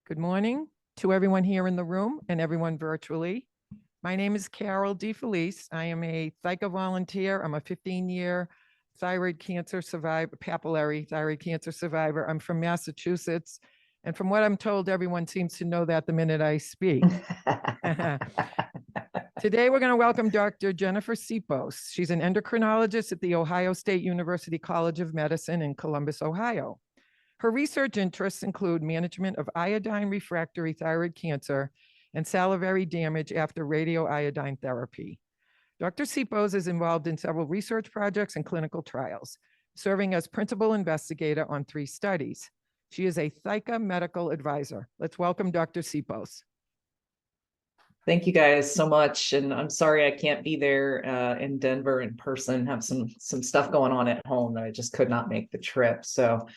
Good morning to everyone here in the room and everyone virtually. My name is Carol DeFelice. I am a ThyCa volunteer. I'm a 15-year thyroid cancer survivor, papillary thyroid cancer survivor. I'm from Massachusetts. And from what I'm told, everyone seems to know that the minute I speak. Today, we're going to welcome Dr. Jennifer Sipos. She's an endocrinologist at the Ohio State University College of Medicine in Columbus, Ohio. Her research interests include management of iodine refractory thyroid cancer and salivary damage after radioiodine therapy. Dr. Sipos is involved in several research projects and clinical trials, serving as principal investigator on 3 studies. She is a ThyCa medical advisor. Let's welcome Dr. Sipos. Thank you guys so much. And I'm sorry I can't be there in Denver in person, have some stuff going on at home that I just could not make the trip. So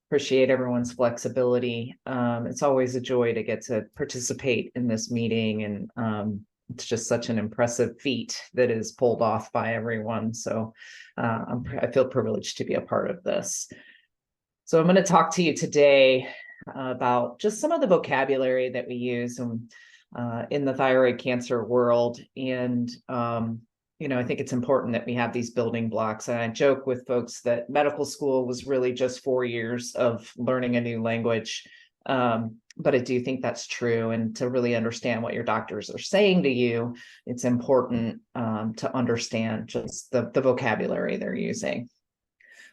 appreciate everyone's flexibility. It's always a joy to get to participate in this meeting. And it's just such an impressive feat that is pulled off by everyone. So I feel privileged to be a part of this. So I'm going to talk to you today about just some of the vocabulary that we use in the thyroid cancer world. And I think it's important that we have these building blocks. And I joke with folks that medical school was really just 4 years of learning a new language. But I do think that's true. And to really understand what your doctors are saying to you, it's important to understand just the vocabulary they're using.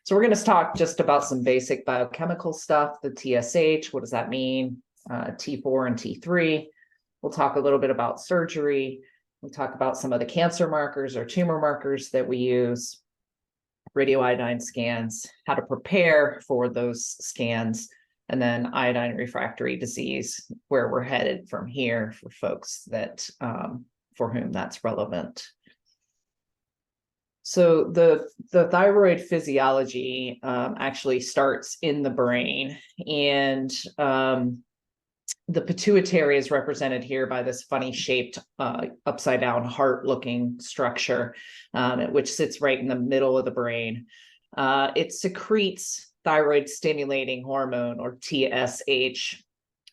So we're going to talk just about some basic biochemical stuff, the TSH, what does that mean? T4 and T3. We'll talk a little bit about surgery. We'll talk about some of the cancer markers or tumor markers that we use, radioiodine scans, how to prepare for those scans, and then iodine refractory disease, where we're headed from here for folks that for whom that's relevant. So the thyroid physiology actually starts in the brain, and the pituitary is represented here by this funny shaped upside down heart looking structure, which sits right in the middle of the brain. It secretes thyroid stimulating hormone, or TSH.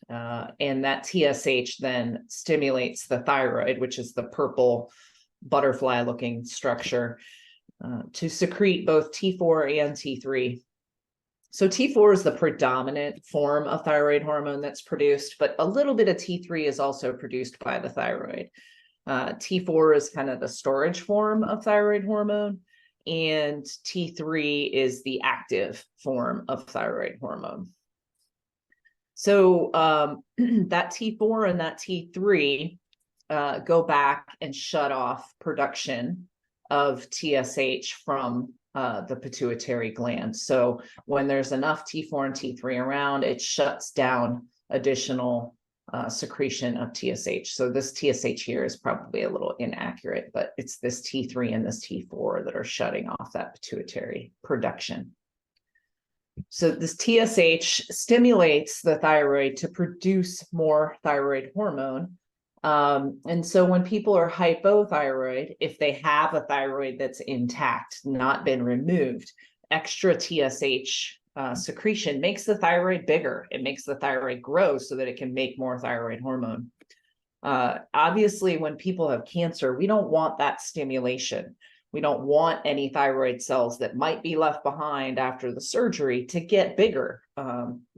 And that TSH then stimulates the thyroid, which is the purple butterfly looking structure, to secrete both T4 and T3. So T4 is the predominant form of thyroid hormone that's produced, but a little bit of T3 is also produced by the thyroid. T4 is kind of the storage form of thyroid hormone, and T3 is the active form of thyroid hormone. So that T4 and that T3 go back and shut off production of TSH from the pituitary gland. So when there's enough T4 and T3 around, it shuts down additional secretion of TSH. So this TSH here is probably a little inaccurate, but it's this T3 and this T4 that are shutting off that pituitary production. So this TSH stimulates the thyroid to produce more thyroid hormone. And so when people are hypothyroid, if they have a thyroid that's intact, not been removed, extra TSH secretion makes the thyroid bigger. It makes the thyroid grow so that it can make more thyroid hormone. Obviously, when people have cancer, we don't want that stimulation. We don't want any thyroid cells that might be left behind after the surgery to get bigger,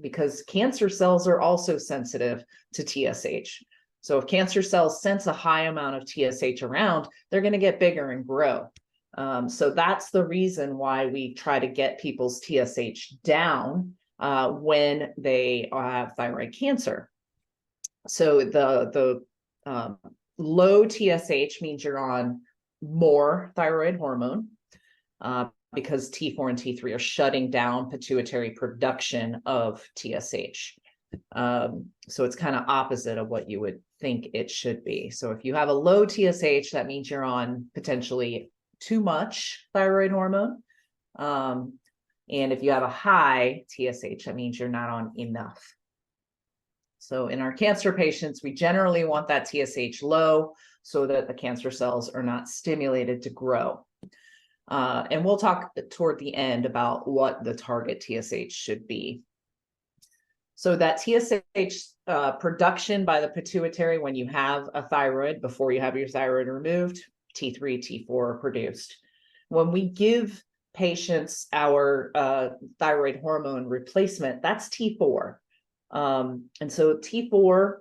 because cancer cells are also sensitive to TSH. So if cancer cells sense a high amount of TSH around, they're going to get bigger and grow. So that's the reason why we try to get people's TSH down when they have thyroid cancer. So the low TSH means you're on more thyroid hormone because T4 and T3 are shutting down pituitary production of TSH. So it's kind of opposite of what you would think it should be. So if you have a low TSH, that means you're on potentially too much thyroid hormone. And if you have a high TSH, that means you're not on enough. So in our cancer patients, we generally want that TSH low so that the cancer cells are not stimulated to grow. And we'll talk toward the end about what the target TSH should be. So that TSH production by the pituitary when you have a thyroid, before you have your thyroid removed, T3, T4 are produced. When we give patients our thyroid hormone replacement, that's T4. And so T4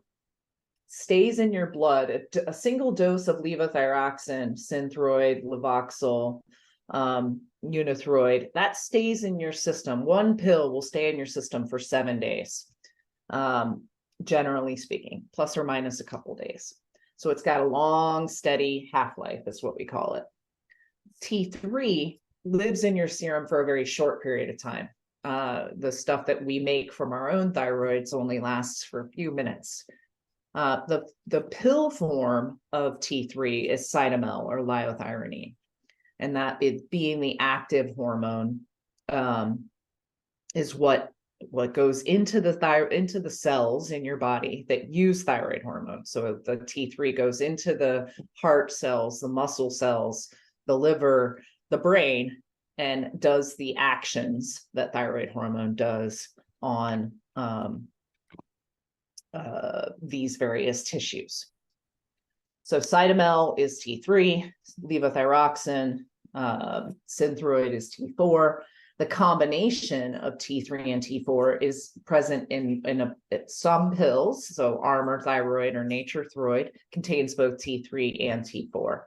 stays in your blood. A single dose of levothyroxine, Synthroid, Levoxyl, Unithroid, that stays in your system. One pill will stay in your system for 7 days, generally speaking, plus or minus a couple days. So it's got a long, steady half-life, is what we call it. T3 lives in your serum for a very short period of time. The stuff that we make from our own thyroids only lasts for a few minutes. The pill form of T3 is Cytomel or liothyronine, and that it being the active hormone is what goes into the cells in your body that use thyroid hormone. So the T3 goes into the heart cells, the muscle cells, the liver, the brain, and does the actions that thyroid hormone does on these various tissues. So Cytomel is T3, levothyroxine, Synthroid is T4. The combination of T3 and T4 is present in some pills. So Armor Thyroid or Nature Throid contains both T3 and T4.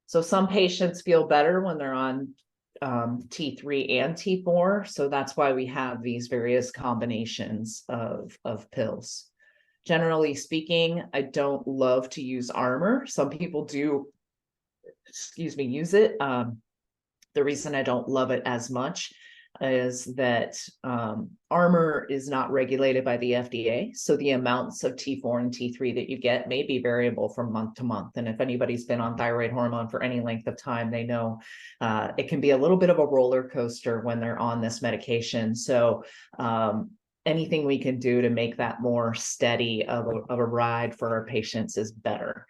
So some patients feel better when they're on T3 and T4. So that's why we have these various combinations of pills. Generally speaking, I don't love to use Armor. Some people do, use it. The reason I don't love it as much is that Armor is not regulated by the FDA. So the amounts of T4 and T3 that you get may be variable from month to month. And if anybody's been on thyroid hormone for any length of time, they know it can be a little bit of a roller coaster when they're on this medication. So anything we can do to make that more steady of a ride for our patients is better.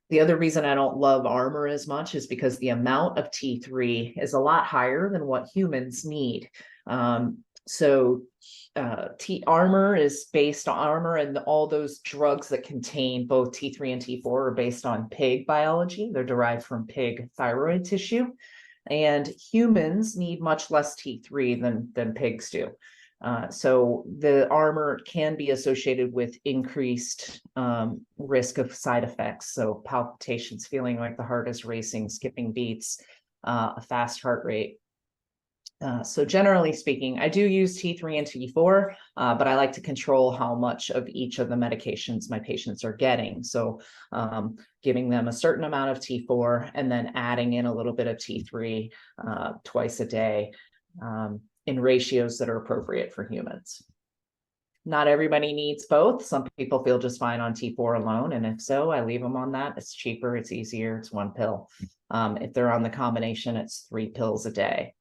The other reason I don't love Armor as much is because the amount of T3 is a lot higher than what humans need. So Armor is based on Armor, and all those drugs that contain both T3 and T4 are based on pig biology. They're derived from pig thyroid tissue, and humans need much less T3 than pigs do. So the Armor can be associated with increased risk of side effects. So palpitations, feeling like the heart is racing, skipping beats, a fast heart rate. So generally speaking, I do use T3 and T4, but I like to control how much of each of the medications my patients are getting. So giving them a certain amount of T4 and then adding in a little bit of T3 twice a day. In ratios that are appropriate for humans. Not everybody needs both. Some people feel just fine on T4 alone. And if so, I leave them on that. It's cheaper, it's easier, it's one pill. If they're on the combination, it's 3 pills a day.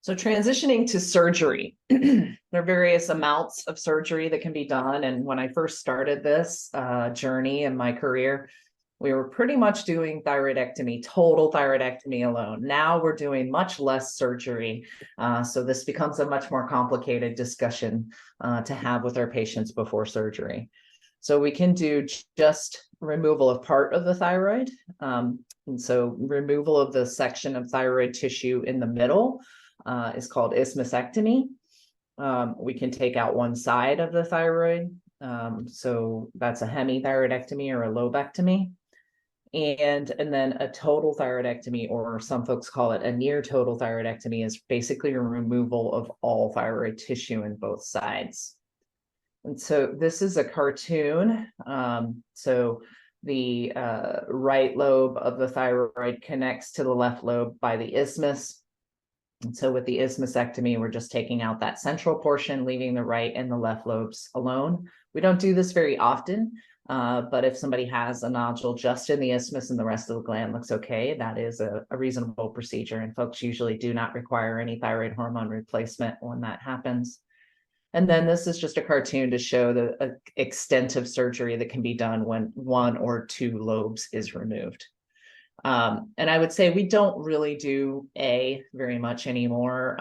So transitioning to surgery, there are various amounts of surgery that can be done. And when I first started this journey in my career, we were pretty much doing thyroidectomy, total thyroidectomy alone. Now we're doing much less surgery. So this becomes a much more complicated discussion to have with our patients before surgery. So we can do just removal of part of the thyroid. And so removal of the section of thyroid tissue in the middle is called isthmusectomy. We can take out one side of the thyroid. So that's a hemithyroidectomy or a lobectomy. And then a total thyroidectomy, or some folks call it a near total thyroidectomy, is basically a removal of all thyroid tissue in both sides. And so this is a cartoon. So the right lobe of the thyroid connects to the left lobe by the isthmus. And so with the isthmusectomy, we're just taking out that central portion, leaving the right and the left lobes alone. We don't do this very often. But if somebody has a nodule just in the isthmus and the rest of the gland looks okay, that is a reasonable procedure. And folks usually do not require any thyroid hormone replacement when that happens. And then this is just a cartoon to show the extent of surgery that can be done when 1 or 2 lobes is removed. And I would say we don't really do A very much anymore.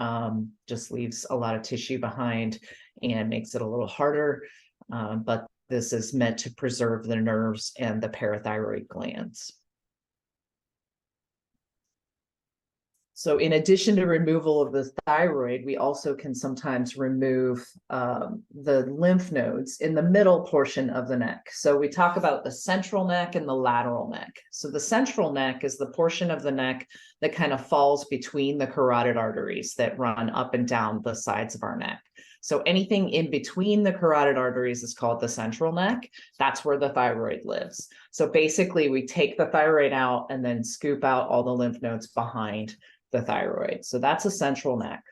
Just leaves a lot of tissue behind and makes it a little harder. But this is meant to preserve the nerves and the parathyroid glands. So in addition to removal of the thyroid, we also can sometimes remove the lymph nodes in the middle portion of the neck. So we talk about the central neck and the lateral neck. So the central neck is the portion of the neck that kind of falls between the carotid arteries that run up and down the sides of our neck. So anything in between the carotid arteries is called the central neck. That's where the thyroid lives. So basically we take the thyroid out and then scoop out all the lymph nodes behind the thyroid. So that's a central neck.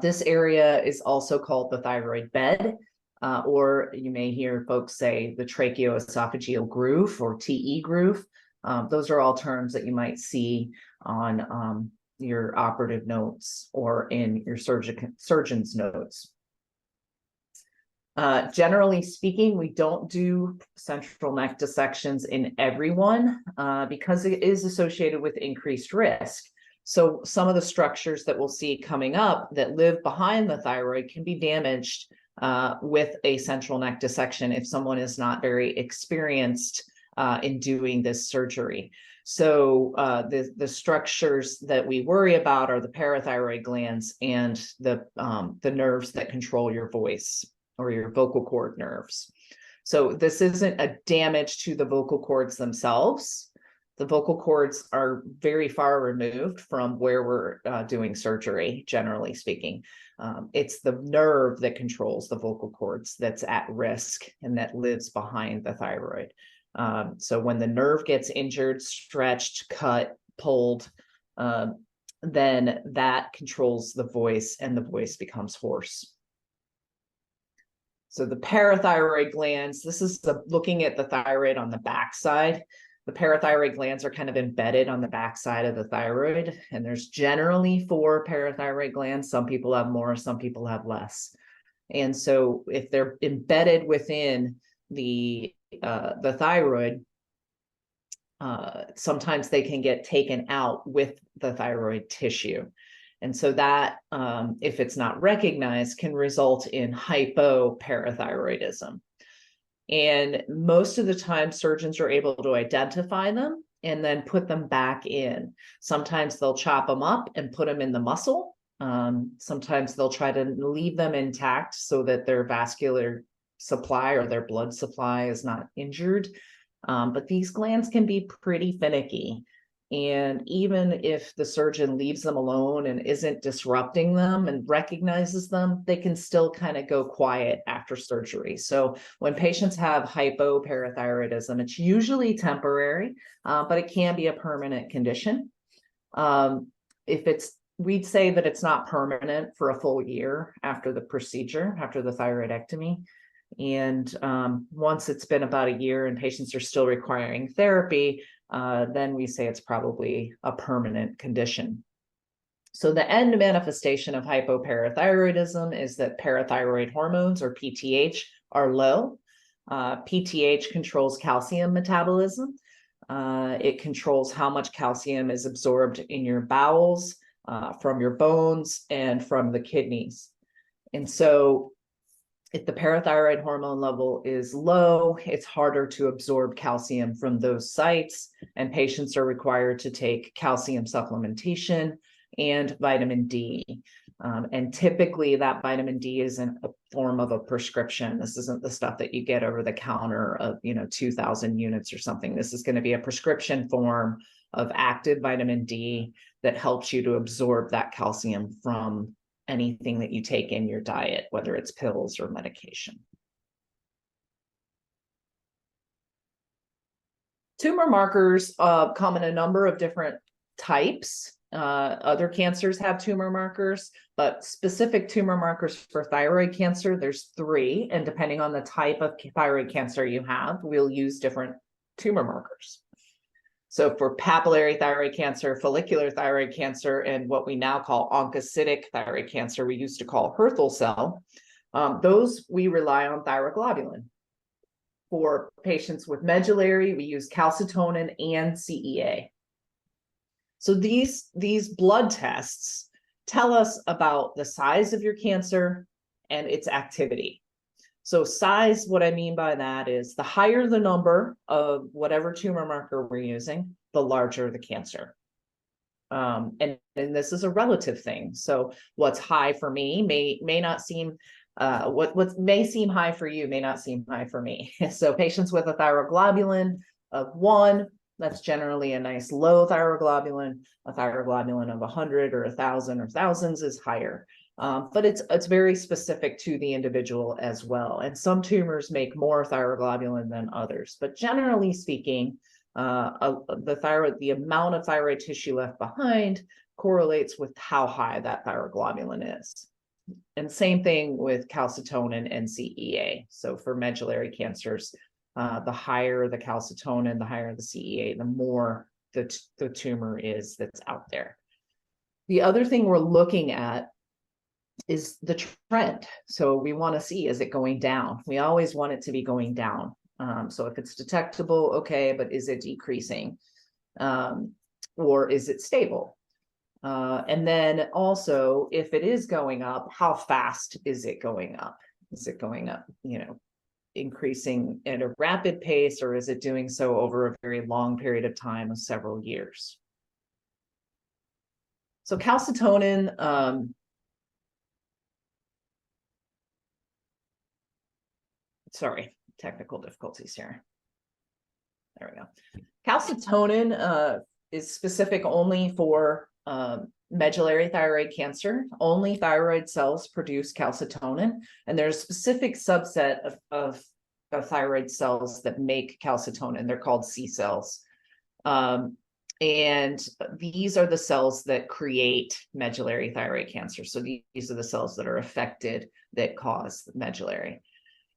This area is also called the thyroid bed, or you may hear folks say the tracheoesophageal groove or TE groove. Those are all terms that you might see on your operative notes or in your surgeon's notes. Generally speaking, we don't do central neck dissections in everyone because it is associated with increased risk. So some of the structures that we'll see coming up that live behind the thyroid can be damaged with a central neck dissection if someone is not very experienced in doing this surgery. So the structures that we worry about are the parathyroid glands and the nerves that control your voice or your vocal cord nerves. So this isn't a damage to the vocal cords themselves. The vocal cords are very far removed from where we're doing surgery, generally speaking. It's the nerve that controls the vocal cords that's at risk and that lives behind the thyroid. So when the nerve gets injured, stretched, cut, pulled, then that controls the voice and the voice becomes hoarse. So the parathyroid glands, this is looking at the thyroid on the backside. The parathyroid glands are kind of embedded on the backside of the thyroid, and there's generally 4 parathyroid glands. Some people have more, some people have less. And so if they're embedded within the thyroid, sometimes they can get taken out with the thyroid tissue. And so that, if it's not recognized, can result in hypoparathyroidism. And most of the time, surgeons are able to identify them and then put them back in. Sometimes they'll chop them up and put them in the muscle. Sometimes they'll try to leave them intact so that their vascular supply or their blood supply is not injured. But these glands can be pretty finicky. And even if the surgeon leaves them alone and isn't disrupting them and recognizes them, they can still kind of go quiet after surgery. So when patients have hypoparathyroidism, it's usually temporary, but it can be a permanent condition. We'd say that it's not permanent for a full year after the procedure, after the thyroidectomy. And once it's been about a year and patients are still requiring therapy, then we say it's probably a permanent condition. So the end manifestation of hypoparathyroidism is that parathyroid hormones, or PTH, are low. PTH controls calcium metabolism. It controls how much calcium is absorbed in your bowels, from your bones, and from the kidneys. And so if the parathyroid hormone level is low, it's harder to absorb calcium from those sites, and patients are required to take calcium supplementation and vitamin D. And typically that vitamin D is in a form of a prescription. This isn't the stuff that you get over the counter of, 2,000 units or something. This is going to be a prescription form of active vitamin D that helps you to absorb that calcium from anything that you take in your diet, whether it's pills or medication. Tumor markers come in a number of different types. Other cancers have tumor markers, but specific tumor markers for thyroid cancer, there's 3. And depending on the type of thyroid cancer you have, we'll use different tumor markers. So for papillary thyroid cancer, follicular thyroid cancer, and what we now call oncocytic thyroid cancer, we used to call Hürthle cell, those we rely on thyroglobulin. for patients with medullary, we use calcitonin and CEA. So these blood tests tell us about the size of your cancer and its activity. So size, what I mean by that is the higher the number of whatever tumor marker we're using, the larger the cancer. And this is a relative thing. So what's high for me may not seem, what may seem high for you may not seem high for me. So patients with a thyroglobulin of 1, that's generally a nice low thyroglobulin. A thyroglobulin of 100 or 1,000 or thousands is higher. But it's very specific to the individual as well. And some tumors make more thyroglobulin than others. But generally speaking, the amount of thyroid tissue left behind correlates with how high that thyroglobulin is. And same thing with calcitonin and CEA. So for medullary cancers, the higher the calcitonin, the higher the CEA, the more the tumor is that's out there. The other thing we're looking at is the trend. So we want to see, is it going down? We always want it to be going down. So if it's detectable, okay, but is it decreasing? Or is it stable? And then also, if it is going up, how fast is it going up? Is it going up, increasing at a rapid pace, or is it doing so over a very long period of time of several years? So calcitonin, sorry, technical difficulties here. There we go. Calcitonin is specific only for medullary thyroid cancer. Only thyroid cells produce calcitonin, and there's a specific subset of thyroid cells that make calcitonin. They're called C cells. And these are the cells that create medullary thyroid cancer. So these are the cells that are affected that cause medullary.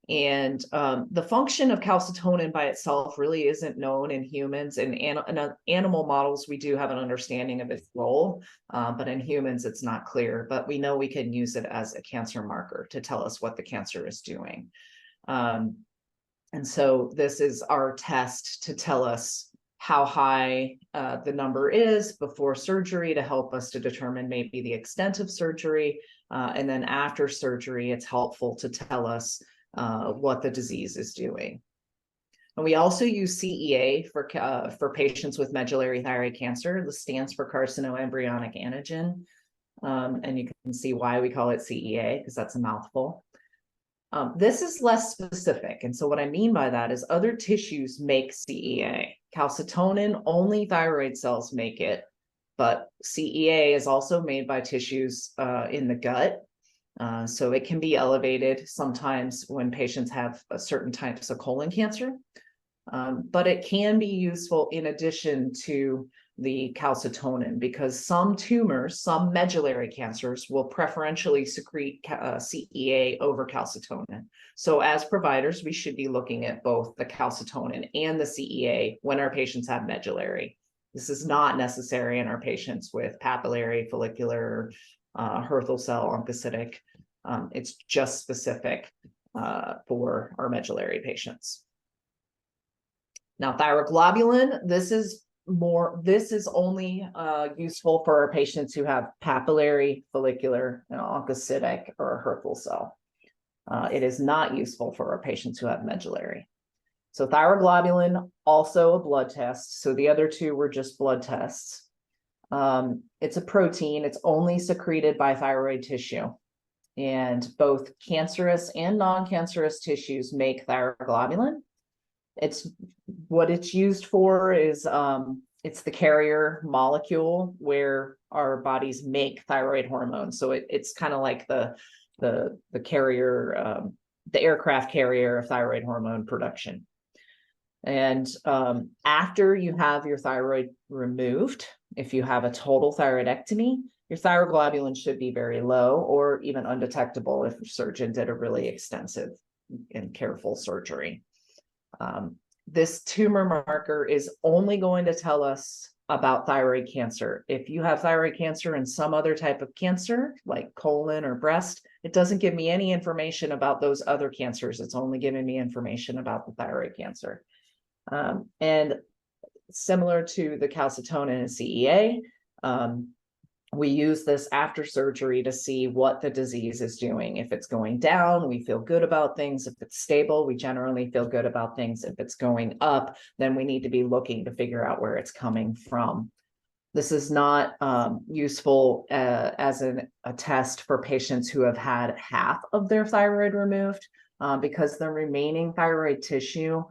And the function of calcitonin by itself really isn't known in humans. In animal models, we do have an understanding of its role, but in humans, it's not clear. But we know we can use it as a cancer marker to tell us what the cancer is doing. And so this is our test to tell us how high the number is before surgery to help us to determine maybe the extent of surgery. And then after surgery, it's helpful to tell us what the disease is doing. And we also use CEA for patients with medullary thyroid cancer. This stands for carcinoembryonic antigen. And you can see why we call it CEA, because that's a mouthful. This is less specific. And so what I mean by that is other tissues make CEA. Calcitonin, only thyroid cells make it, but CEA is also made by tissues in the gut. So it can be elevated sometimes when patients have certain types of colon cancer, but it can be useful in addition to the calcitonin, because some tumors, some medullary cancers will preferentially secrete CEA over calcitonin. So as providers, we should be looking at both the calcitonin and the CEA when our patients have medullary. This is not necessary in our patients with papillary, follicular, Hürthle cell, oncocytic. It's just specific for our medullary patients. Now, thyroglobulin, this is only useful for our patients who have papillary, follicular, oncocytic, or Hürthle cell. It is not useful for our patients who have medullary. So thyroglobulin, also a blood test. So the other two were just blood tests. It's a protein. It's only secreted by thyroid tissue. And both cancerous and non-cancerous tissues make thyroglobulin. What it's used for is it's the carrier molecule where our bodies make thyroid hormone. So it's kind of like the carrier, the aircraft carrier of thyroid hormone production. And after you have your thyroid removed, if you have a total thyroidectomy, your thyroglobulin should be very low or even undetectable if your surgeon did a really extensive and careful surgery. This tumor marker is only going to tell us about thyroid cancer. If you have thyroid cancer and some other type of cancer, like colon or breast, It doesn't give me any information about those other cancers. It's only giving me information about the thyroid cancer. And similar to the calcitonin and CEA, we use this after surgery to see what the disease is doing. If it's going down, we feel good about things. If it's stable, we generally feel good about things. If it's going up, then we need to be looking to figure out where it's coming from. This is not useful as a test for patients who have had half of their thyroid removed, because the remaining thyroid tissue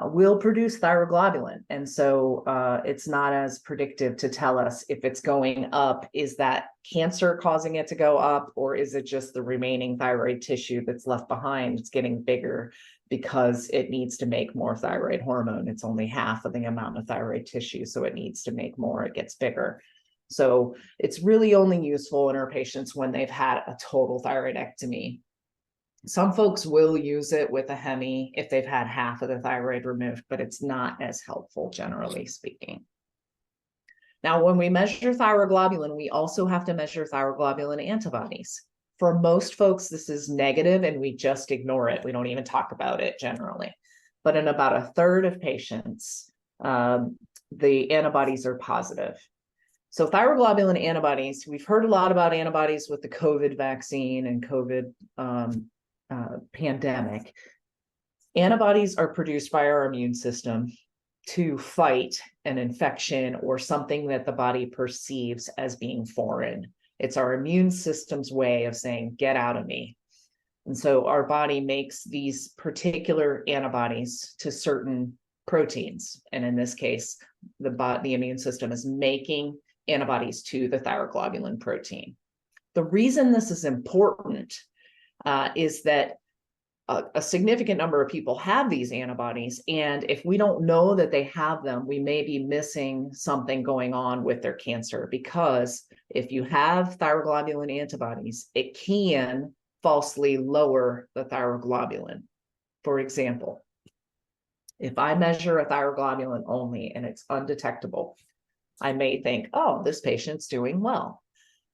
will produce thyroglobulin. And so it's not as predictive to tell us if it's going up. Is that cancer causing it to go up, or is it just the remaining thyroid tissue that's left behind? It's getting bigger because it needs to make more thyroid hormone. It's only half of the amount of thyroid tissue, so it needs to make more, it gets bigger. So it's really only useful in our patients when they've had a total thyroidectomy. Some folks will use it with a Hemi if they've had half of the thyroid removed, but it's not as helpful, generally speaking. Now, when we measure thyroglobulin, we also have to measure thyroglobulin antibodies. For most folks, this is negative and we just ignore it. We don't even talk about it generally. But in about a third of patients, the antibodies are positive. So thyroglobulin antibodies, we've heard a lot about antibodies with the COVID vaccine and COVID pandemic. Antibodies are produced by our immune system to fight an infection or something that the body perceives as being foreign. It's our immune system's way of saying, get out of me. And so our body makes these particular antibodies to certain proteins. And in this case, the immune system is making antibodies to the thyroglobulin protein. The reason this is important is that a significant number of people have these antibodies. And if we don't know that they have them, we may be missing something going on with their cancer, because if you have thyroglobulin antibodies, it can falsely lower the thyroglobulin. For example, if I measure a thyroglobulin only and it's undetectable, I may think, oh, this patient's doing well.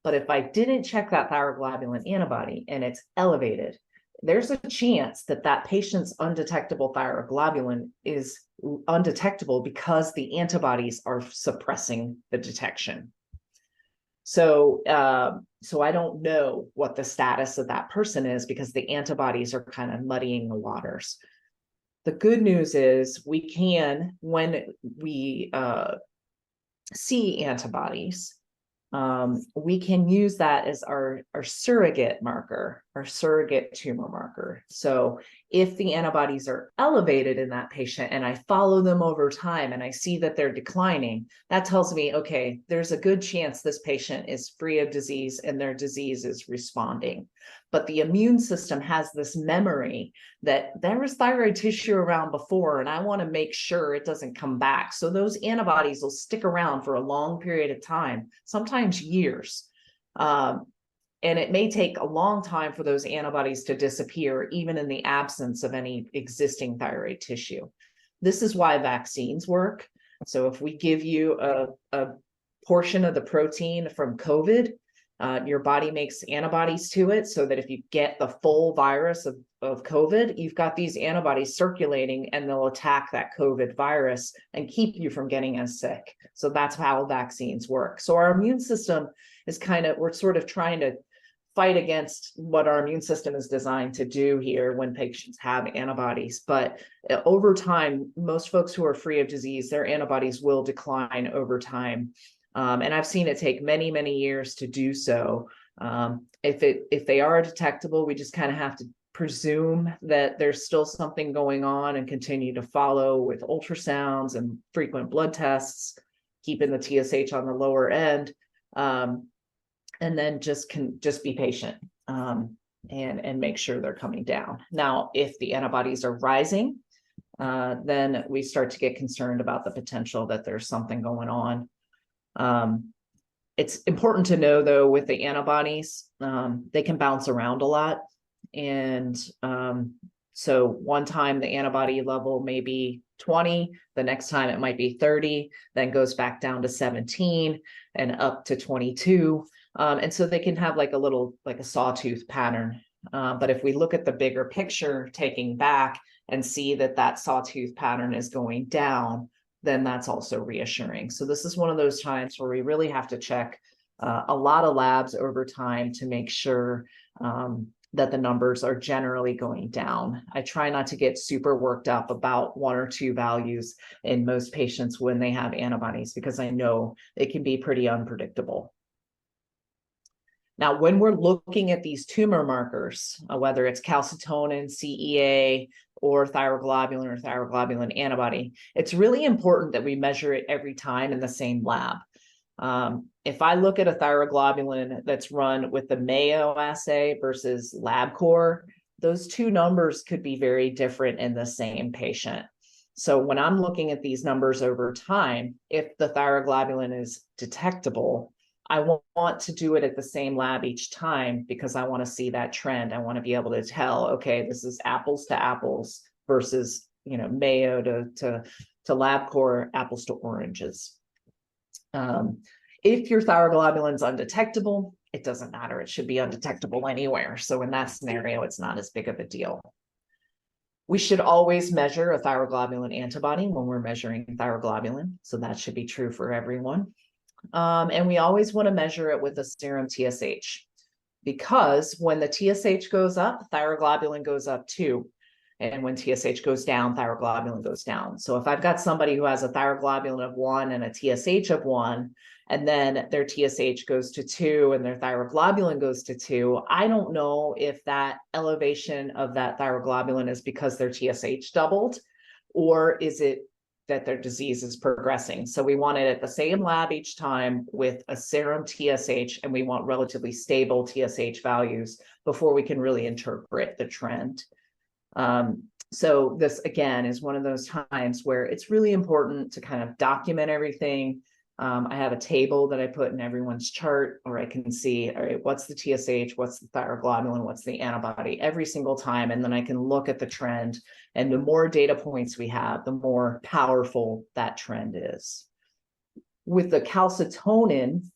But if I didn't check that thyroglobulin antibody and it's elevated, there's a chance that that patient's undetectable thyroglobulin is undetectable because the antibodies are suppressing the detection. So I don't know what the status of that person is because the antibodies are kind of muddying the waters. The good news is we can, when we see antibodies, we can use that as our surrogate marker, our surrogate tumor marker. So if the antibodies are elevated in that patient and I follow them over time and I see that they're declining, that tells me, okay, there's a good chance this patient is free of disease and their disease is responding. But the immune system has this memory that there was thyroid tissue around before, and I want to make sure it doesn't come back. So those antibodies will stick around for a long period of time, sometimes years. And it may take a long time for those antibodies to disappear, even in the absence of any existing thyroid tissue. This is why vaccines work. So if we give you a portion of the protein from COVID, your body makes antibodies to it so that if you get the full virus of COVID, you've got these antibodies circulating and they'll attack that COVID virus and keep you from getting as sick. So that's how vaccines work. So our immune system is we're sort of trying to fight against what our immune system is designed to do here when patients have antibodies. But over time, most folks who are free of disease, their antibodies will decline over time. And I've seen it take many, many years to do so. If they are detectable, we just kind of have to presume that there's still something going on and continue to follow with ultrasounds and frequent blood tests, keeping the TSH on the lower end, and then just be patient and make sure they're coming down. Now, if the antibodies are rising, then we start to get concerned about the potential that there's something going on. It's important to know, though, with the antibodies, they can bounce around a lot. And so one time the antibody level may be 20, the next time it might be 30, then goes back down to 17 and up to 22. And so they can have like a sawtooth pattern. But if we look at the bigger picture, taking back and see that that sawtooth pattern is going down, then that's also reassuring. So this is one of those times where we really have to check a lot of labs over time to make sure that the numbers are generally going down. I try not to get super worked up about 1 or 2 values in most patients when they have antibodies, because I know it can be pretty unpredictable. Now, when we're looking at these tumor markers, whether it's calcitonin, CEA, or thyroglobulin antibody, it's really important that we measure it every time in the same lab. If I look at a thyroglobulin that's run with the Mayo assay versus LabCorp, those two numbers could be very different in the same patient. So when I'm looking at these numbers over time, if the thyroglobulin is detectable, I want to do it at the same lab each time, because I want to see that trend. I want to be able to tell, okay, this is apples to apples versus, Mayo to LabCorp, apples to oranges. If your thyroglobulin is undetectable, it doesn't matter. It should be undetectable anywhere. So in that scenario, it's not as big of a deal. We should always measure a thyroglobulin antibody when we're measuring thyroglobulin. So that should be true for everyone. And we always want to measure it with a serum TSH, because when the TSH goes up, thyroglobulin goes up too. And when TSH goes down, thyroglobulin goes down. So if I've got somebody who has a thyroglobulin of 1 and a TSH of 1, and then their TSH goes to 2 and their thyroglobulin goes to 2, I don't know if that elevation of that thyroglobulin is because their TSH doubled, or is it that their disease is progressing. So we want it at the same lab each time with a serum TSH, and we want relatively stable TSH values before we can really interpret the trend. So this, again, is one of those times where it's really important to kind of document everything. I have a table that I put in everyone's chart, or I can see, all right, what's the TSH, what's the thyroglobulin, what's the antibody every single time. And then I can look at the trend. And the more data points we have, the more powerful that trend is. With the calcitonin,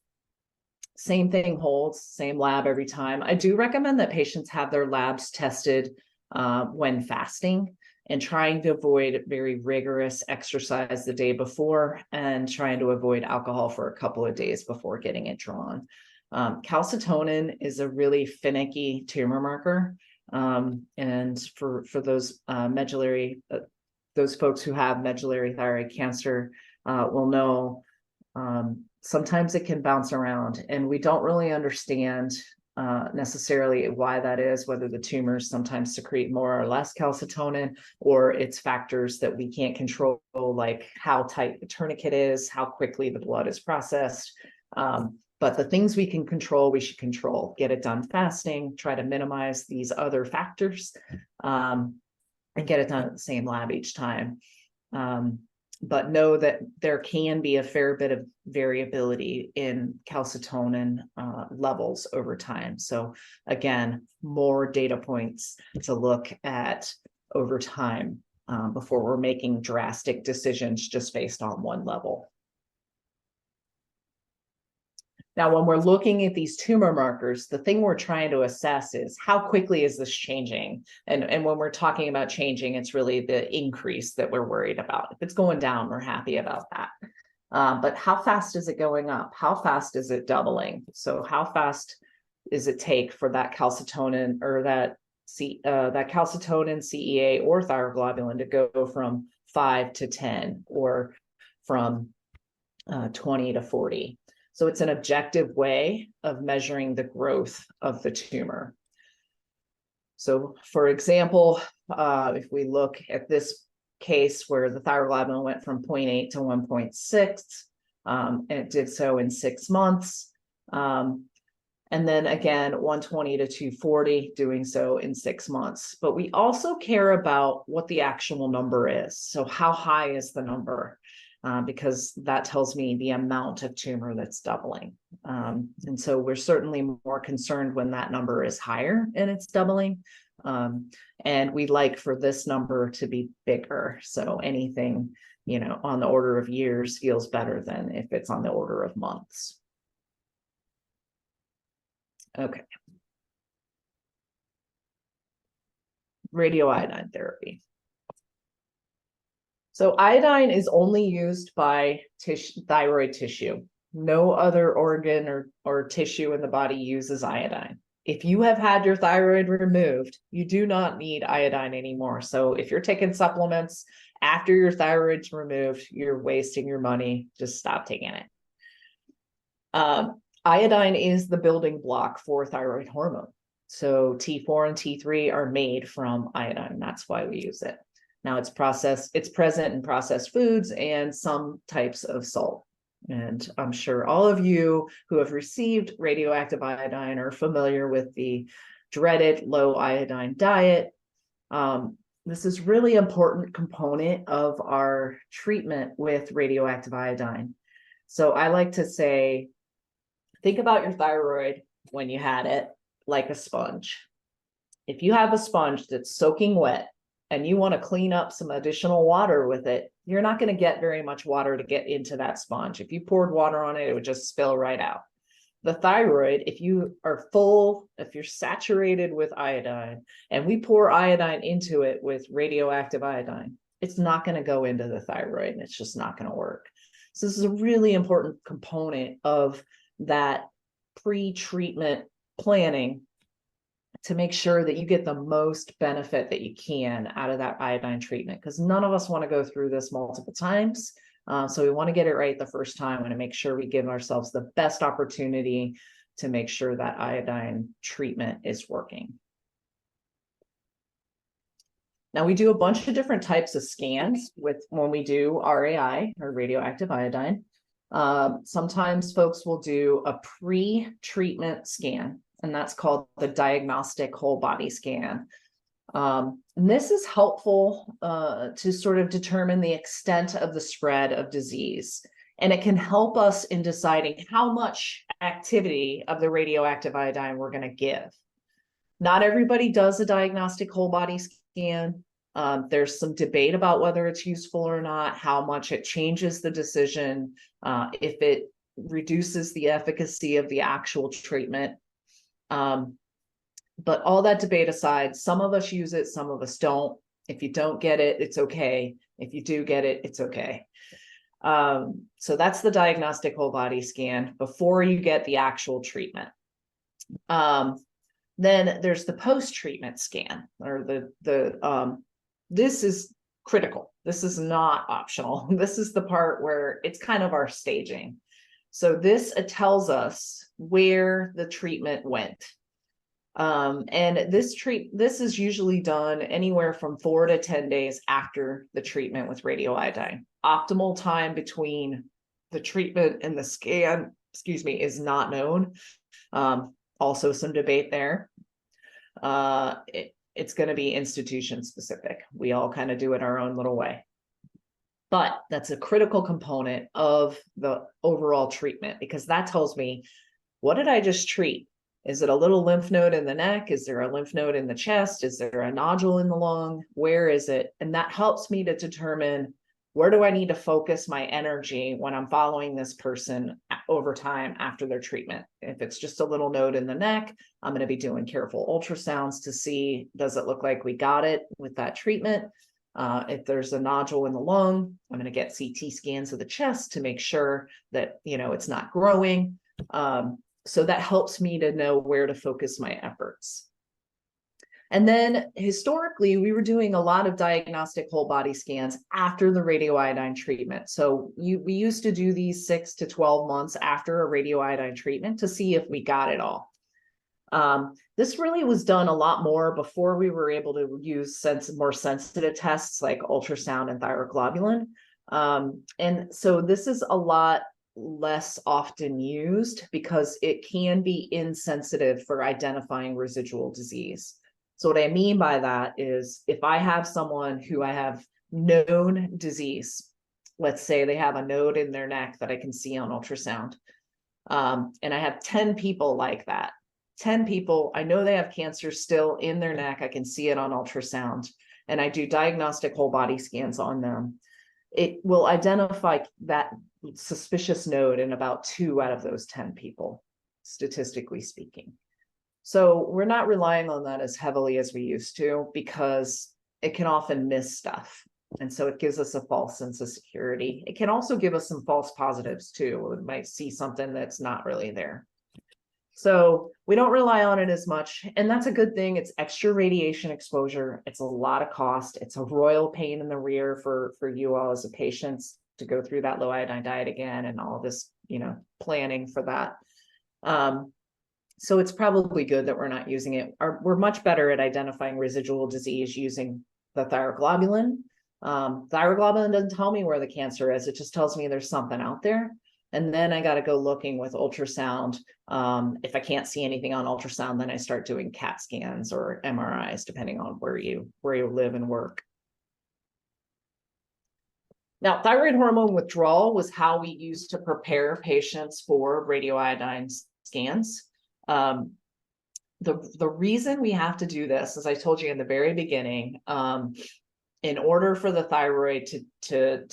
same thing holds, same lab every time. I do recommend that patients have their labs tested when fasting, and trying to avoid very rigorous exercise the day before, and trying to avoid alcohol for a couple of days before getting it drawn. Calcitonin is a really finicky tumor marker. And for those those folks who have medullary thyroid cancer will know, sometimes it can bounce around, and we don't really understand necessarily why that is, whether the tumors sometimes secrete more or less calcitonin, or it's factors that we can't control, like how tight the tourniquet is, how quickly the blood is processed. But the things we can control, we should control. Get it done fasting, try to minimize these other factors, and get it done at the same lab each time. But know that there can be a fair bit of variability in calcitonin levels over time. So again, more data points to look at over time before we're making drastic decisions just based on one level. Now, when we're looking at these tumor markers, the thing we're trying to assess is how quickly is this changing? And when we're talking about changing, it's really the increase that we're worried about. If it's going down, we're happy about that. But how fast is it going up? How fast is it doubling? So how fast does it take for that calcitonin, or that calcitonin, CEA, or thyroglobulin to go from 5 to 10, or from 20 to 40? So it's an objective way of measuring the growth of the tumor. So for example, if we look at this case where the thyroglobulin went from 0.8 to 1.6, and it did so in 6 months. And then again, 120 to 240, doing so in 6 months. But we also care about what the actual number is. So how high is the number? Because that tells me the amount of tumor that's doubling. And so we're certainly more concerned when that number is higher and it's doubling. And we like for this number to be bigger. So anything, on the order of years feels better than if it's on the order of months. Okay. Radioiodine therapy. So iodine is only used by thyroid tissue. No other organ or tissue in the body uses iodine. If you have had your thyroid removed, you do not need iodine anymore. So if you're taking supplements after your thyroid's removed, you're wasting your money. Just stop taking it. Iodine is the building block for thyroid hormone. So T4 and T3 are made from iodine. That's why we use it. Now it's present in processed foods and some types of salt. And I'm sure all of you who have received radioactive iodine are familiar with the dreaded low iodine diet. This is really important component of our treatment with radioactive iodine. So I like to say, think about your thyroid when you had it like a sponge. If you have a sponge that's soaking wet and you want to clean up some additional water with it, you're not going to get very much water to get into that sponge. If you poured water on it, it would just spill right out. The thyroid, if you are full, if you're saturated with iodine, and we pour iodine into it with radioactive iodine, it's not going to go into the thyroid and it's just not going to work. So this is a really important component of that pre-treatment planning to make sure that you get the most benefit that you can out of that iodine treatment, because none of us want to go through this multiple times. So we want to get it right the first time and to make sure we give ourselves the best opportunity to make sure that iodine treatment is working. Now we do a bunch of different types of scans when we do RAI, or radioactive iodine. Sometimes folks will do a pre-treatment scan, and that's called the diagnostic whole body scan. And this is helpful to sort of determine the extent of the spread of disease. And it can help us in deciding how much activity of the radioactive iodine we're going to give. Not everybody does a diagnostic whole body scan. There's some debate about whether it's useful or not, how much it changes the decision, if it reduces the efficacy of the actual treatment. But all that debate aside, some of us use it, some of us don't. If you don't get it, it's okay. If you do get it, it's okay. So that's the diagnostic whole body scan before you get the actual treatment. Then there's the post-treatment scan, or this is critical. This is not optional. This is the part where it's kind of our staging. So this tells us where the treatment went. And this is usually done anywhere from 4 to 10 days after the treatment with radioiodine. Optimal time between the treatment and the scan, is not known. Also some debate there. It's going to be institution specific. We all kind of do it our own little way. But that's a critical component of the overall treatment, because that tells me, what did I just treat? Is it a little lymph node in the neck? Is there a lymph node in the chest? Is there a nodule in the lung? Where is it? And that helps me to determine, where do I need to focus my energy when I'm following this person over time after their treatment? If it's just a little node in the neck, I'm going to be doing careful ultrasounds to see, does it look like we got it with that treatment? If there's a nodule in the lung, I'm going to get CT scans of the chest to make sure that, it's not growing. So that helps me to know where to focus my efforts. And then historically, we were doing a lot of diagnostic whole body scans after the radioiodine treatment. So we used to do these 6 to 12 months after a radioiodine treatment to see if we got it all. This really was done a lot more before we were able to use more sensitive tests like ultrasound and thyroglobulin. And so this is a lot less often used because it can be insensitive for identifying residual disease. So what I mean by that is, if I have someone who I have known disease, let's say they have a node in their neck that I can see on ultrasound, and I have 10 people like that, 10 people, I know they have cancer still in their neck, I can see it on ultrasound, and I do diagnostic whole body scans on them, it will identify that suspicious node in about 2 out of those 10 people, statistically speaking. So we're not relying on that as heavily as we used to because it can often miss stuff. And so it gives us a false sense of security. It can also give us some false positives too. We might see something that's not really there. So we don't rely on it as much. And that's a good thing. It's extra radiation exposure. It's a lot of cost. It's a royal pain in the rear for you all as a patients to go through that low iodine diet again and all this, planning for that. So it's probably good that we're not using it. We're much better at identifying residual disease using the thyroglobulin. Thyroglobulin doesn't tell me where the cancer is. It just tells me there's something out there. And then I got to go looking with ultrasound. If I can't see anything on ultrasound, then I start doing CAT scans or MRIs, depending on where you live and work. Now, thyroid hormone withdrawal was how we used to prepare patients for radioiodine scans. The reason we have to do this, as I told you in the very beginning, in order for the thyroid to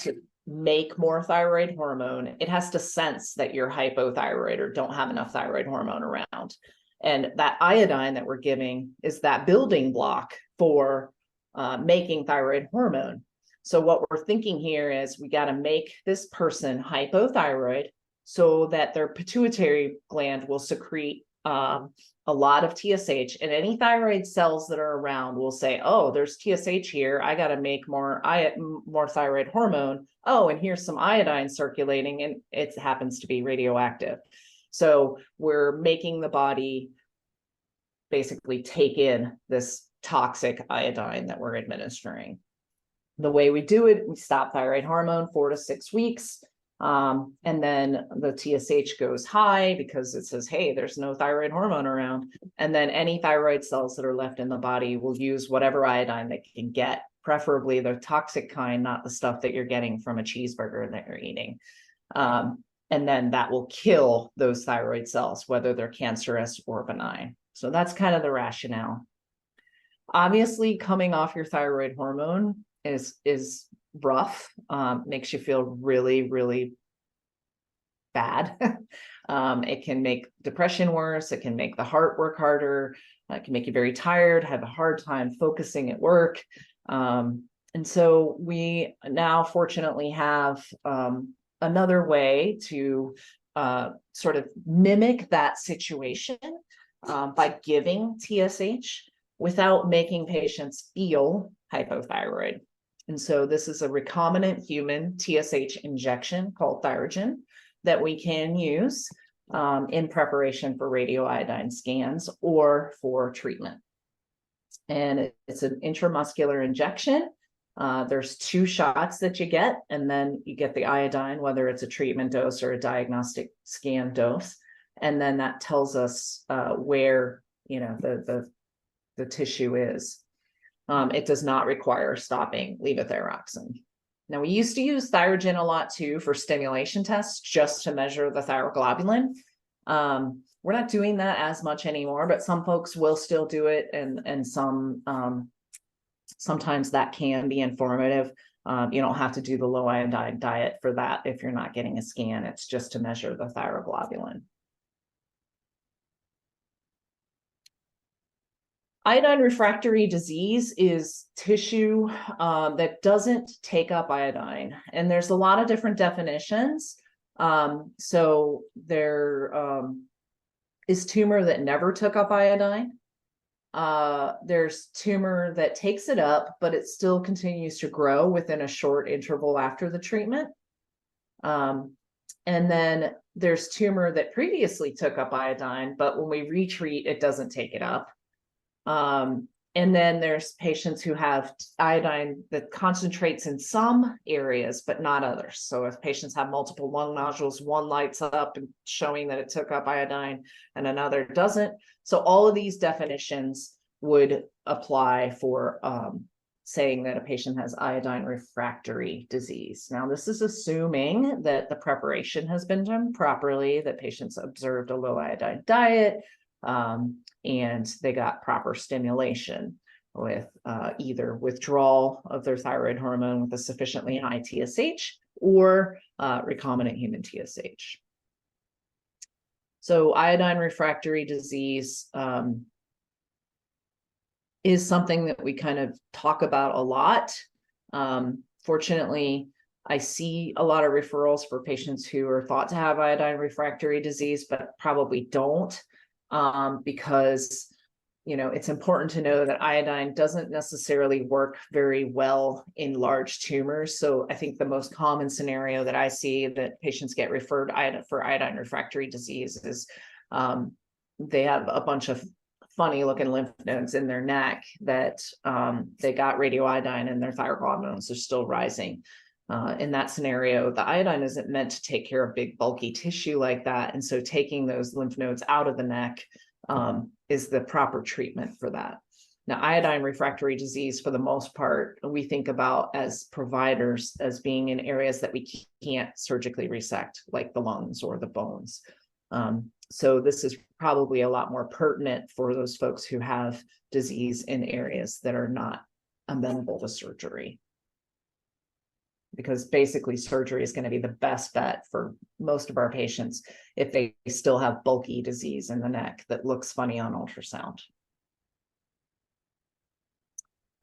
make more thyroid hormone, it has to sense that you're hypothyroid or don't have enough thyroid hormone around. And that iodine that we're giving is that building block for making thyroid hormone. So what we're thinking here is we got to make this person hypothyroid so that their pituitary gland will secrete a lot of TSH, and any thyroid cells that are around will say, oh, there's TSH here. I got to make more thyroid hormone. Oh, and here's some iodine circulating, and it happens to be radioactive. So we're making the body basically take in this toxic iodine that we're administering. The way we do it, we stop thyroid hormone 4 to 6 weeks. And then the TSH goes high because it says, hey, there's no thyroid hormone around. And then any thyroid cells that are left in the body will use whatever iodine they can get, preferably the toxic kind, not the stuff that you're getting from a cheeseburger that you're eating. And then that will kill those thyroid cells, whether they're cancerous or benign. So that's kind of the rationale. Obviously, coming off your thyroid hormone is rough, makes you feel really, really bad. It can make depression worse. It can make the heart work harder. It can make you very tired, have a hard time focusing at work. And so we now fortunately have another way to sort of mimic that situation by giving TSH without making patients feel hypothyroid. And so this is a recombinant human TSH injection called Thyrogen that we can use in preparation for radioiodine scans or for treatment. And it's an intramuscular injection. There's 2 shots that you get, and then you get the iodine, whether it's a treatment dose or a diagnostic scan dose. And then that tells us where, the tissue is. It does not require stopping levothyroxine. Now, we used to use Thyrogen a lot too for stimulation tests just to measure the thyroglobulin. We're not doing that as much anymore, but some folks will still do it, and sometimes that can be informative. You don't have to do the low iodine diet for that if you're not getting a scan. It's just to measure the thyroglobulin. Iodine refractory disease is tissue that doesn't take up iodine. And there's a lot of different definitions. So there is tumor that never took up iodine. There's tumor that takes it up, but it still continues to grow within a short interval after the treatment. And then there's tumor that previously took up iodine, but when we retreat, it doesn't take it up. And then there's patients who have iodine that concentrates in some areas, but not others. So if patients have multiple lung nodules, one lights up and showing that it took up iodine and another doesn't. So all of these definitions would apply for saying that a patient has iodine refractory disease. Now, this is assuming that the preparation has been done properly, that patients observed a low iodine diet, and they got proper stimulation with either withdrawal of their thyroid hormone with a sufficiently high TSH or recombinant human TSH. So iodine refractory disease is something that we kind of talk about a lot. Fortunately, I see a lot of referrals for patients who are thought to have iodine refractory disease, but probably don't, because it's important to know that iodine doesn't necessarily work very well in large tumors. So I think the most common scenario that I see that patients get referred for iodine refractory disease is they have a bunch of funny looking lymph nodes in their neck that they got radioiodine and their thyroglobulins are still rising. In that scenario, the iodine isn't meant to take care of big bulky tissue like that. And so taking those lymph nodes out of the neck is the proper treatment for that. Now, iodine refractory disease, for the most part, we think about as providers as being in areas that we can't surgically resect, like the lungs or the bones. So this is probably a lot more pertinent for those folks who have disease in areas that are not amenable to surgery. Because basically surgery is going to be the best bet for most of our patients if they still have bulky disease in the neck that looks funny on ultrasound.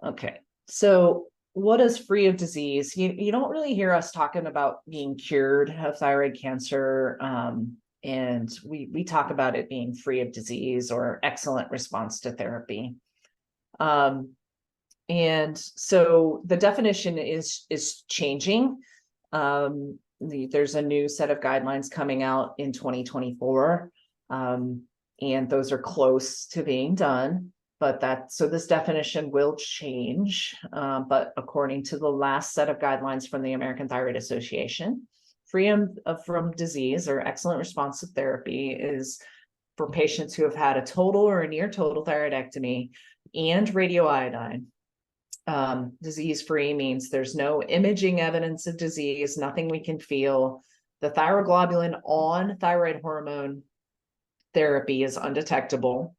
Okay, so what is free of disease? You don't really hear us talking about being cured of thyroid cancer, and we talk about it being free of disease or excellent response to therapy. And so the definition is changing. There's a new set of guidelines coming out in 2024, and those are close to being done. But so this definition will change. But according to the last set of guidelines from the American Thyroid Association, free from disease or excellent response to therapy is for patients who have had a total or a near total thyroidectomy and radioiodine. Disease-free means there's no imaging evidence of disease, nothing we can feel. The thyroglobulin on thyroid hormone therapy is undetectable.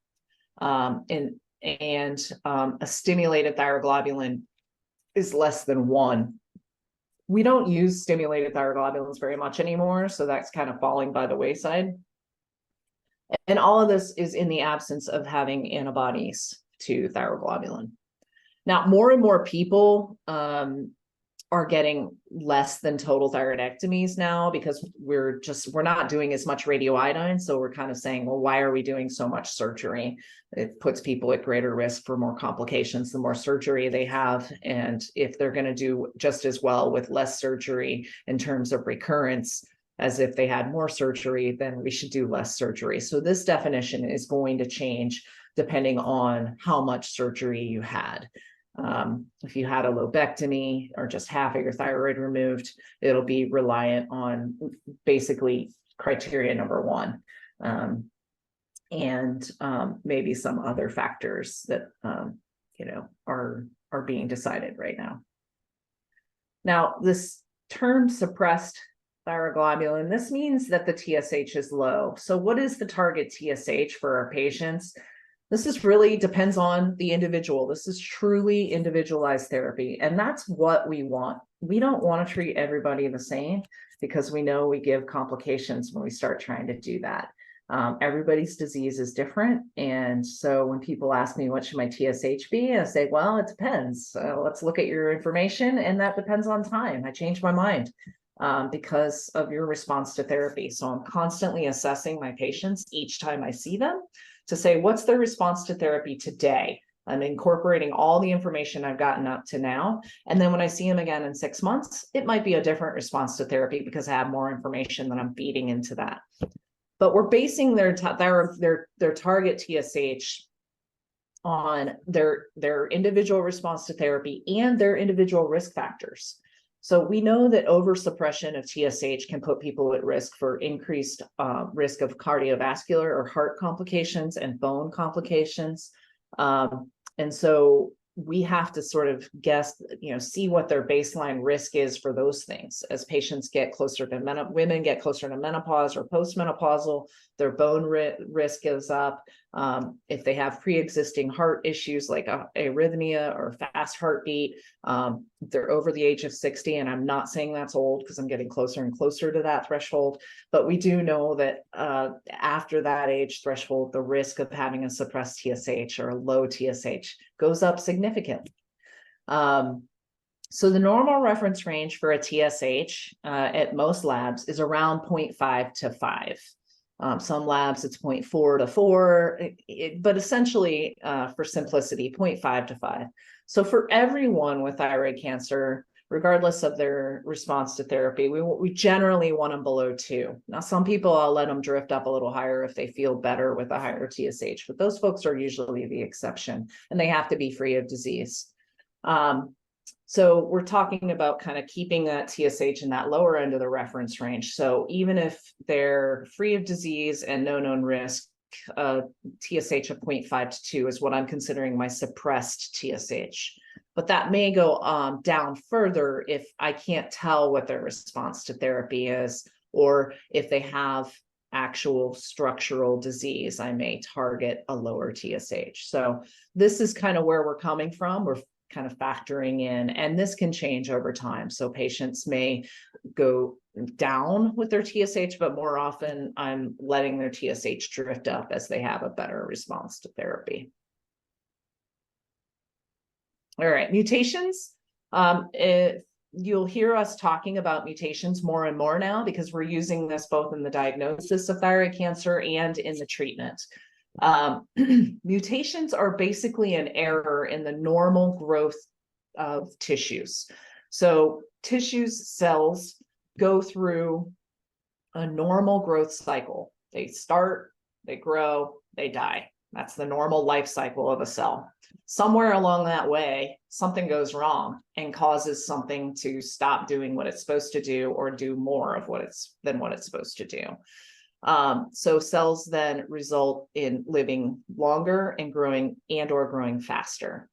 And a stimulated thyroglobulin is less than 1. We don't use stimulated thyroglobulins very much anymore, so that's kind of falling by the wayside. And all of this is in the absence of having antibodies to thyroglobulin. Now, more and more people are getting less than total thyroidectomies now because we're not doing as much radioiodine. So we're kind of saying, well, why are we doing so much surgery? It puts people at greater risk for more complications the more surgery they have. And if they're going to do just as well with less surgery in terms of recurrence as if they had more surgery, then we should do less surgery. So this definition is going to change depending on how much surgery you had. If you had a lobectomy or just half of your thyroid removed, it'll be reliant on basically criteria number 1, and maybe some other factors that are being decided right now. Now, this term suppressed thyroglobulin, this means that the TSH is low. So what is the target TSH for our patients? This really depends on the individual. This is truly individualized therapy, and that's what we want. We don't want to treat everybody the same because we know we give complications when we start trying to do that. Everybody's disease is different, and so when people ask me what should my TSH be, I say, well, it depends. Let's look at your information, and that depends on time. I change my mind because of your response to therapy. So I'm constantly assessing my patients each time I see them to say, what's their response to therapy today? I'm incorporating all the information I've gotten up to now. And then when I see them again in 6 months, it might be a different response to therapy because I have more information that I'm feeding into that. But we're basing their target TSH on their individual response to therapy and their individual risk factors. So we know that oversuppression of TSH can put people at risk for increased risk of cardiovascular or heart complications and bone complications. And so we have to sort of guess, see what their baseline risk is for those things. As patients get closer to women get closer to menopause or postmenopausal, their bone risk goes up. If they have pre-existing heart issues like arrhythmia or fast heartbeat, they're over the age of 60. And I'm not saying that's old because I'm getting closer and closer to that threshold. But we do know that after that age threshold, the risk of having a suppressed TSH or a low TSH goes up significantly. So the normal reference range for a TSH at most labs is around 0.5 to 5. Some labs it's 0.4 to 4, but essentially for simplicity, 0.5 to 5. So for everyone with thyroid cancer, regardless of their response to therapy, we generally want them below 2. Now, some people, I'll let them drift up a little higher if they feel better with a higher TSH, but those folks are usually the exception, and they have to be free of disease. So we're talking about kind of keeping that TSH in that lower end of the reference range. So even if they're free of disease and no known risk, TSH of 0.5 to 2 is what I'm considering my suppressed TSH. But that may go down further if I can't tell what their response to therapy is, or if they have actual structural disease, I may target a lower TSH. So this is kind of where we're coming from. We're kind of factoring in, and this can change over time. So patients may go down with their TSH, but more often I'm letting their TSH drift up as they have a better response to therapy. All right, mutations. You'll hear us talking about mutations more and more now because we're using this both in the diagnosis of thyroid cancer and in the treatment. Mutations are basically an error in the normal growth of tissues. So tissues, cells go through a normal growth cycle. They start, they grow, they die. That's the normal life cycle of a cell. Somewhere along that way, something goes wrong and causes something to stop doing what it's supposed to do or do more of what it's supposed to do. So cells then result in living longer and or growing faster.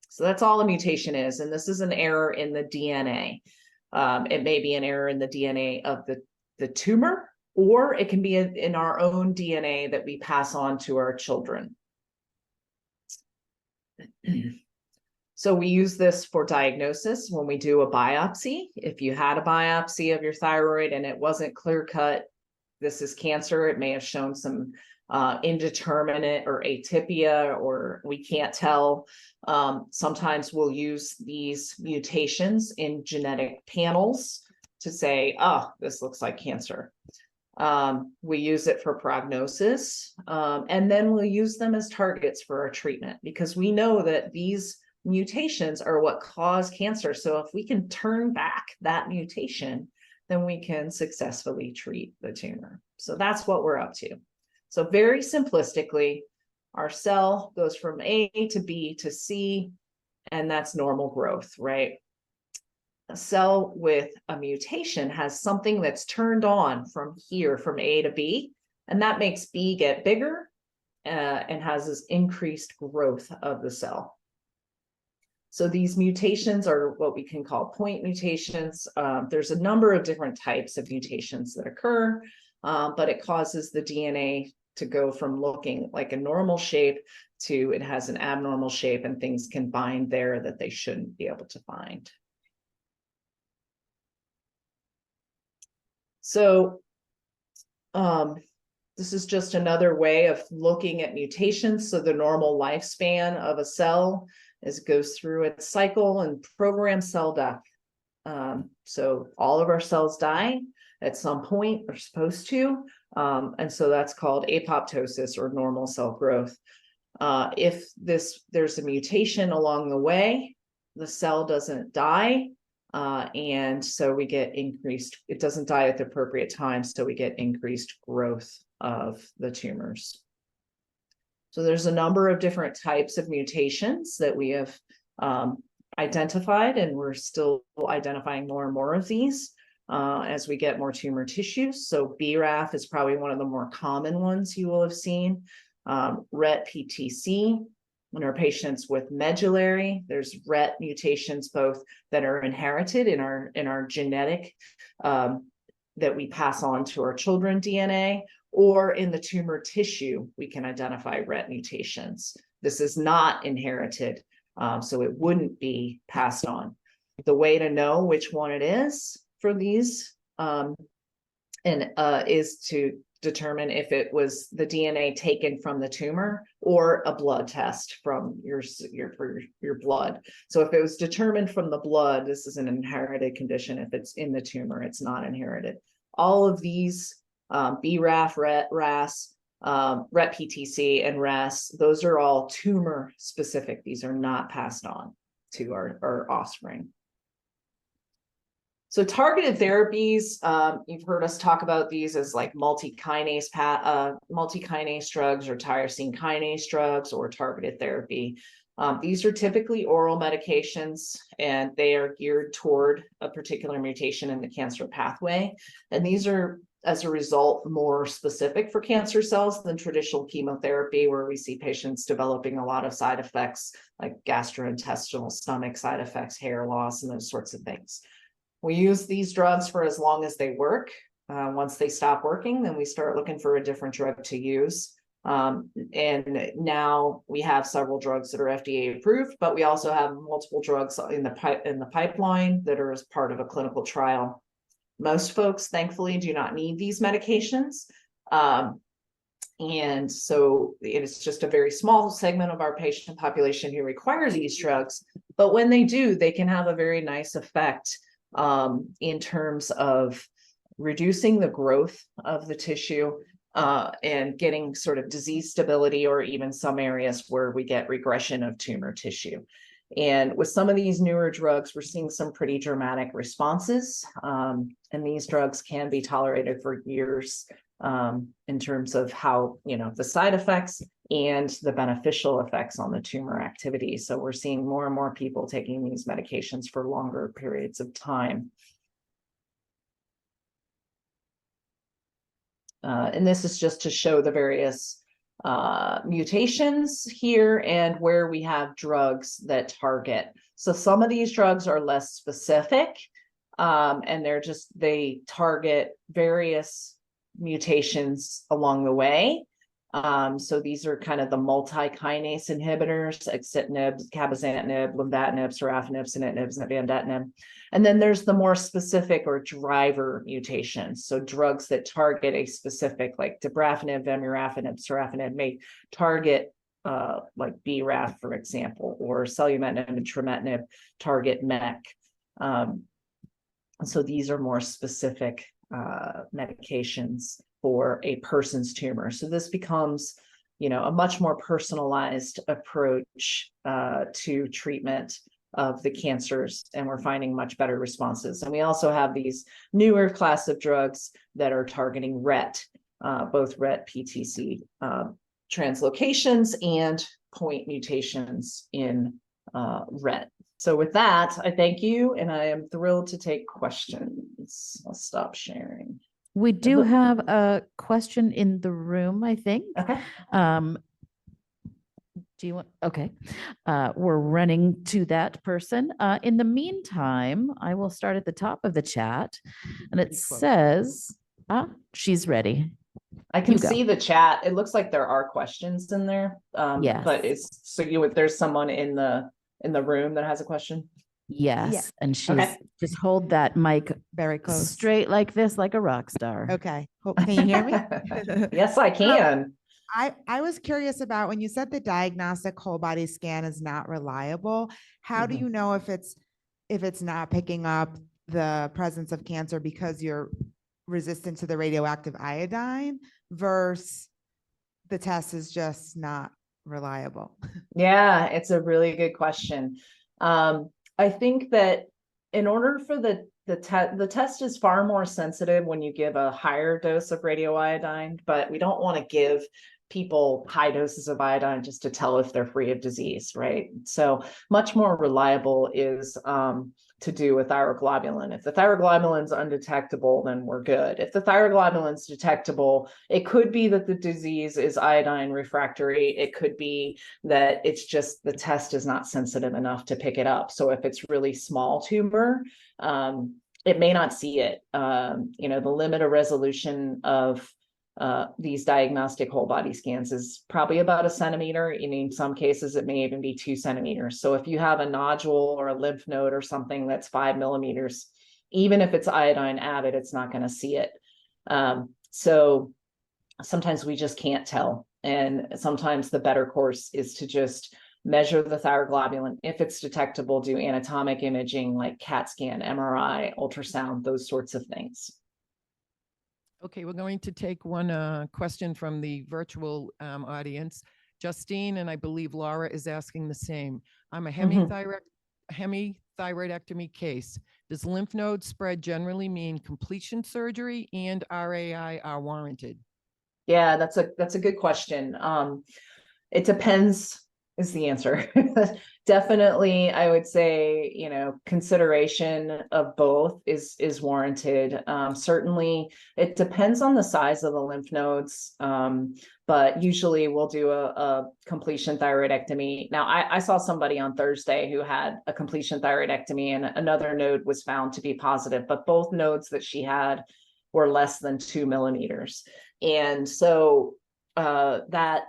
So that's all a mutation is. And this is an error in the DNA. It may be an error in the DNA of the tumor, or it can be in our own DNA that we pass on to our children. So we use this for diagnosis when we do a biopsy. If you had a biopsy of your thyroid and it wasn't clear-cut, this is cancer, it may have shown some indeterminate or atypia, or we can't tell. Sometimes we'll use these mutations in genetic panels to say, oh, this looks like cancer. We use it for prognosis, and then we'll use them as targets for our treatment because we know that these mutations are what cause cancer. So if we can turn back that mutation, then we can successfully treat the tumor. So that's what we're up to. So very simplistically, our cell goes from A to B to C, and that's normal growth, right? A cell with a mutation has something that's turned on from here, from A to B, and that makes B get bigger and has this increased growth of the cell. So these mutations are what we can call point mutations. There's a number of different types of mutations that occur, but it causes the DNA to go from looking like a normal shape to it has an abnormal shape, and things can bind there that they shouldn't be able to bind. So this is just another way of looking at mutations. So the normal lifespan of a cell is it goes through its cycle and programmed cell death. So all of our cells die at some point, are supposed to, and so that's called apoptosis or normal cell growth. If there's a mutation along the way, the cell doesn't die, and so we get increased, it doesn't die at the appropriate time, so we get increased growth of the tumors. So there's a number of different types of mutations that we have identified, and we're still identifying more and more of these as we get more tumor tissues. So BRAF is probably one of the more common ones you will have seen. RET-PTC In our patients with medullary, there's RET mutations, both that are inherited in our genetic, that we pass on to our children DNA, or in the tumor tissue, we can identify RET mutations. This is not inherited, so it wouldn't be passed on. The way to know which one it is for these is to determine if it was the DNA taken from the tumor or a blood test from your blood. So if it was determined from the blood, this is an inherited condition. If it's in the tumor, it's not inherited. All of these, BRAF, RET, RAS, RET PTC, and RAS, those are all tumor specific. These are not passed on to our offspring. So targeted therapies, you've heard us talk about these as like multi-kinase drugs or tyrosine kinase drugs or targeted therapy. These are typically oral medications, and they are geared toward a particular mutation in the cancer pathway. And these are, as a result, more specific for cancer cells than traditional chemotherapy, where we see patients developing a lot of side effects like gastrointestinal, stomach side effects, hair loss, and those sorts of things. We use these drugs for as long as they work. Once they stop working, then we start looking for a different drug to use. And now we have several drugs that are FDA approved, but we also have multiple drugs in the pipeline that are as part of a clinical trial. Most folks, thankfully, do not need these medications. And so it's just a very small segment of our patient population who require these drugs. But when they do, they can have a very nice effect in terms of reducing the growth of the tissue and getting sort of disease stability, or even some areas where we get regression of tumor tissue. And with some of these newer drugs, we're seeing some pretty dramatic responses. And these drugs can be tolerated for years in terms of how, the side effects and the beneficial effects on the tumor activity. So we're seeing more and more people taking these medications for longer periods of time. And this is just to show the various mutations here and where we have drugs that target. So some of these drugs are less specific, and they target various mutations along the way. So these are kind of the multi-kinase inhibitors: axitinib, cabozantinib, lenvatinib, sorafenib, sunitinib, vandetanib. And then there's the more specific or driver mutations. So drugs that target a specific, like dabrafenib, vemurafenib, sorafenib, may target like BRAF, for example, or selumetinib and trametinib target MEK. So these are more specific medications for a person's tumor. So this becomes, a much more personalized approach to treatment of the cancers, and we're finding much better responses. And we also have these newer class of drugs that are targeting RET, both RET PTC translocations and point mutations in RET. So with that, I thank you, and I am thrilled to take questions. I'll stop sharing. We do have a question in the room, I think. Okay. Do you want? Okay. We're running to that person. In the meantime, I will start at the top of the chat, and it says, she's ready. I can see the chat. It looks like there are questions in there. Yes. But there's someone in the room that has a question. Yes. Yeah. And she's just hold that mic Very close. straight like this, like a rock star. Okay. Can you hear me? Yes, I can. I was curious about when you said the diagnostic whole body scan is not reliable. How do you know if it's not picking up the presence of cancer because you're resistant to the radioactive iodine versus the test is just not reliable? Yeah, it's a really good question. I think that in order for the test is far more sensitive when you give a higher dose of radioiodine, but we don't want to give people high doses of iodine just to tell if they're free of disease, right? So much more reliable is to do with thyroglobulin. If the thyroglobulin is undetectable, then we're good. If the thyroglobulin is detectable, it could be that the disease is iodine refractory. It could be that it's just the test is not sensitive enough to pick it up. So if it's really small tumor, it may not see it. The limit of resolution of these diagnostic whole body scans is probably about 1 centimeter. In some cases, it may even be 2 centimeters. So if you have a nodule or a lymph node or something that's 5 millimeters, even if it's iodine avid, it's not going to see it. So sometimes we just can't tell. And sometimes the better course is to just measure the thyroglobulin. If it's detectable, do anatomic imaging like CAT scan, MRI, ultrasound, those sorts of things. Okay, we're going to take one question from the virtual audience. Justine, and I believe Laura is asking the same. I'm a hemithyroidectomy case. Does lymph node spread generally mean completion surgery and RAI are warranted? Yeah, that's a good question. It depends is the answer. Definitely, I would say, consideration of both is warranted. Certainly, it depends on the size of the lymph nodes, but usually we'll do a completion thyroidectomy. Now, I saw somebody on Thursday who had a completion thyroidectomy and another node was found to be positive, but both nodes that she had were less than 2 millimeters. And so that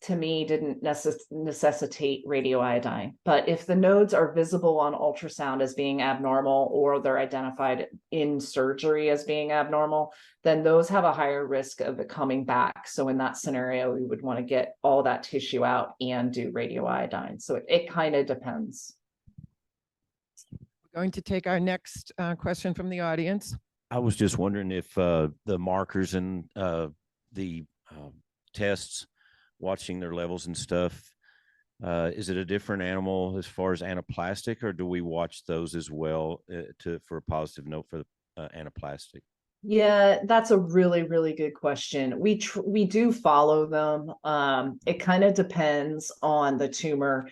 to me didn't necessitate radioiodine. But if the nodes are visible on ultrasound as being abnormal, or they're identified in surgery as being abnormal, then those have a higher risk of it coming back. So in that scenario, we would want to get all that tissue out and do radioiodine. So it kind of depends. We're going to take our next question from the audience. I was just wondering if the markers and the tests, watching their levels and stuff, is it a different animal as far as anaplastic, or do we watch those as well for a positive note for the anaplastic? Yeah, that's a really, really good question. We do follow them. It kind of depends on the tumor.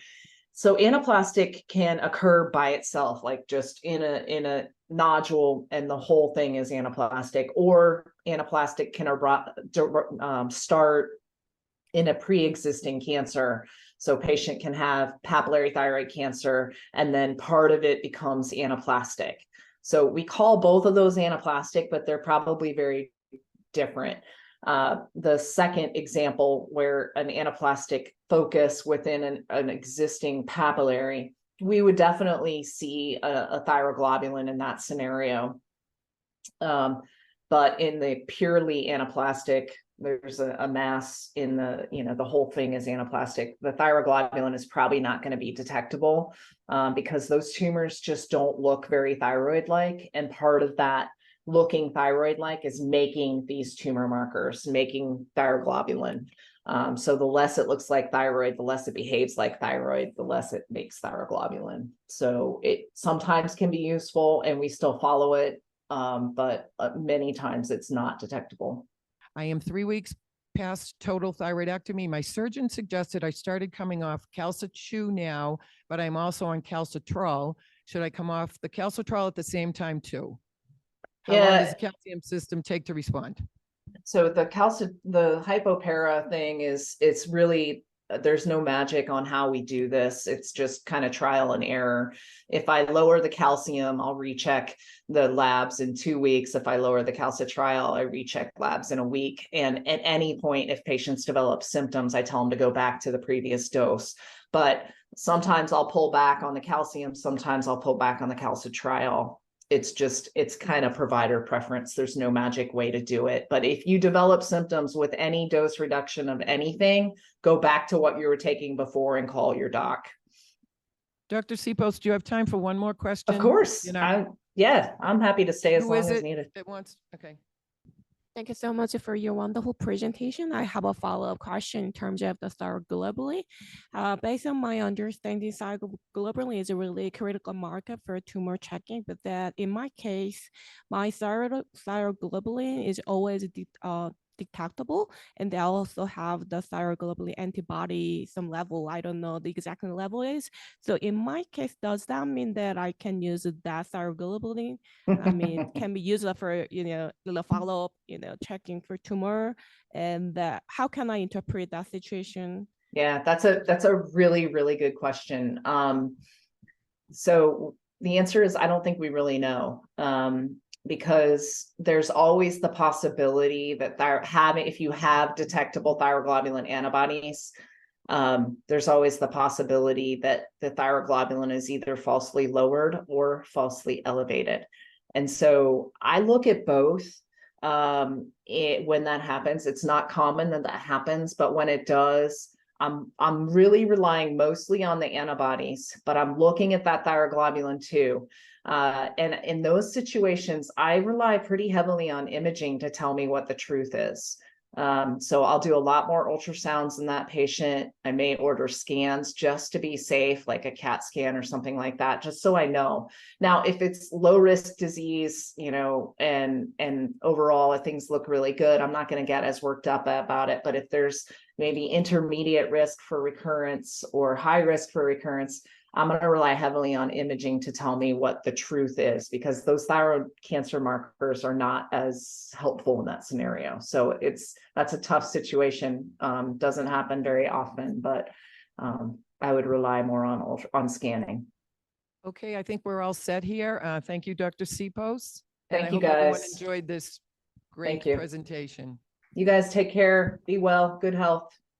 So anaplastic can occur by itself, like just in a nodule, and the whole thing is anaplastic, or anaplastic can start in a pre-existing cancer. So patient can have papillary thyroid cancer, and then part of it becomes anaplastic. So we call both of those anaplastic, but they're probably very different. The second example, where an anaplastic focus within an existing papillary, we would definitely see a thyroglobulin in that scenario. But in the purely anaplastic, there's a mass in the whole thing is anaplastic. The thyroglobulin is probably not going to be detectable because those tumors just don't look very thyroid-like. And part of that looking thyroid-like is making these tumor markers, making thyroglobulin. So the less it looks like thyroid, the less it behaves like thyroid, the less it makes thyroglobulin. So it sometimes can be useful and we still follow it, but many times it's not detectable. I am 3 weeks past total thyroidectomy. My surgeon suggested I started coming off calcichew now, but I'm also on calcitrol. Should I come off the calcitrol at the same time too? How long does the calcium system take to respond? So the hypopara thing it's really, there's no magic on how we do this. It's just kind of trial and error. If I lower the calcium, I'll recheck the labs in 2 weeks. If I lower the calcitriol, I recheck labs in a week. And at any point, if patients develop symptoms, I tell them to go back to the previous dose. But sometimes I'll pull back on the calcium. Sometimes I'll pull back on the calcitriol. It's kind of provider preference. There's no magic way to do it. But if you develop symptoms with any dose reduction of anything, go back to what you were taking before and call your doc. Dr. Sipos, do you have time for one more question? Of course. I'm happy to stay as long as needed. Okay. Thank you so much for your wonderful presentation. I have a follow-up question in terms of the thyroglobulin. Based on my understanding, thyroglobulin is a really critical marker for tumor checking, but that in my case, my thyroglobulin is always detectable, and they also have the thyroglobulin antibody, some level. I don't know the exact level is. So in my case, does that mean that I can use that thyroglobulin? I mean, it can be used for, the follow-up, checking for tumor. And how can I interpret that situation? Yeah, that's a really, really good question. So the answer is I don't think we really know. Because there's always the possibility that if you have detectable thyroglobulin antibodies, there's always the possibility that the thyroglobulin is either falsely lowered or falsely elevated. And so I look at both. When that happens, it's not common that happens, but when it does, I'm really relying mostly on the antibodies, but I'm looking at that thyroglobulin too. And in those situations, I rely pretty heavily on imaging to tell me what the truth is. So I'll do a lot more ultrasounds in that patient. I may order scans just to be safe, like a CAT scan or something like that, just so I know. Now, if it's low risk disease, and overall if things look really good, I'm not going to get as worked up about it. But if there's maybe intermediate risk for recurrence or high risk for recurrence, I'm going to rely heavily on imaging to tell me what the truth is, because those thyroid cancer markers are not as helpful in that scenario. So that's a tough situation. Doesn't happen very often, but I would rely more on scanning. Okay, I think we're all set here. Thank you, Dr. Sipos. And I Thank you, hope everyone guys. enjoyed this great Thank you. presentation. You guys take care. Be well. Good health.